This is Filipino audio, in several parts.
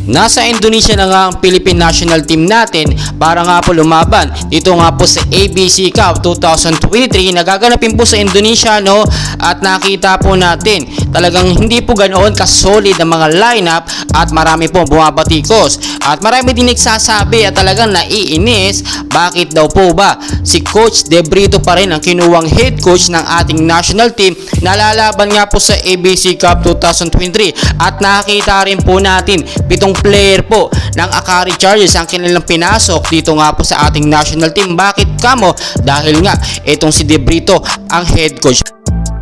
Nasa Indonesia na nga ang Philippine National Team natin para nga po lumaban dito nga po sa ABC Cup 2023 na gaganapin po sa Indonesia, no? At nakita po natin talagang hindi po ganoon ka-solid ang mga lineup at marami po bumabatikos at marami din nagsasabi at talagang naiinis bakit daw po ba si Coach De Brito pa rin ang kinuwang head coach ng ating national team na lalaban nga po sa ABC Cup 2023. At nakita rin po natin 7 player po ng Akari Chargers ang kanilang pinasok dito nga po sa ating national team. Bakit kamo? Dahil nga itong si De Brito ang head coach.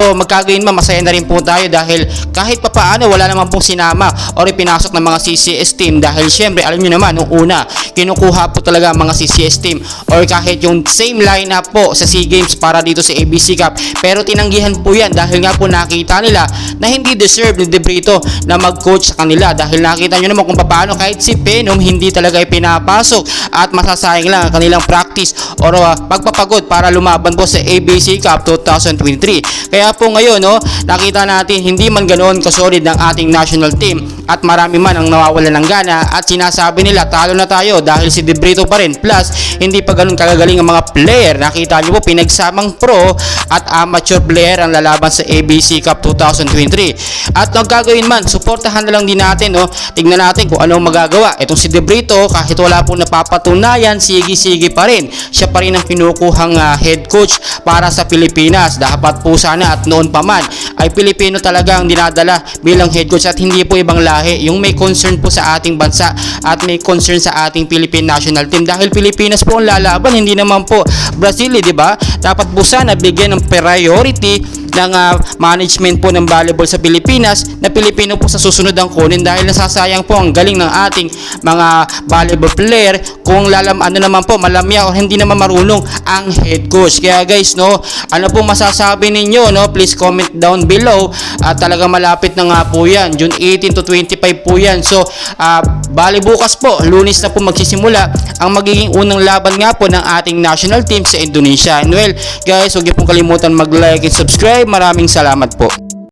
So, magkagayon man, masaya na rin po tayo dahil kahit papaano wala naman pong sinama o pinasok ng mga CCS team dahil syempre alam nyo naman nung una kinukuha po talaga mga CCS team or kahit yung same lineup po sa SEA Games para dito sa ABC Cup, pero tinanggihan po yan dahil nga po nakita nila na hindi deserve ni De Brito na mag-coach sa kanila dahil nakita nyo naman kung papaano kahit si Penom hindi talaga pinapasok at masasayang lang ang kanilang practice or pagpapagod para lumaban po sa ABC Cup 2023. Kaya po ngayon, no, nakita natin hindi man ganoon kasolid ng ating national team at marami man ang nawawala ng gana at sinasabi nila talo na tayo dahil si De Brito pa rin plus hindi pa ganoon kagagaling ang mga player. Nakita nyo po pinagsamang pro at amateur player ang lalaban sa ABC Cup 2023 at ang gagawin man, suportahan na lang din natin, no? Tignan natin kung anong magagawa itong si De Brito. Kahit wala pong napapatunayan, sige pa rin siya pa rin ang kinukuhang head coach para sa Pilipinas. Dapat po sana at noon pa man ay Pilipino talaga ang dinadala bilang head coach at hindi po ibang lahi yung may concern po sa ating bansa at may concern sa ating Philippine national team dahil Pilipinas po ang lalaban, hindi naman po Brazil, di ba? Dapat po sana bigyan ng priority ng management po ng volleyball sa Pilipinas na Pilipino po sa susunod ang kunin dahil nasasayang po ang galing ng ating mga volleyball player kung naman po malamya o hindi naman marunong ang head coach. Kaya guys, no, ano po masasabi ninyo, no? Please comment down below. Talaga malapit na nga po yan, June 18 to 25 po yan. So bali bukas po, Lunes na po magsisimula ang magiging unang laban nga po ng ating national team sa Indonesia. And well guys, huwag niyo pong kalimutan mag-like and subscribe. Maraming salamat po.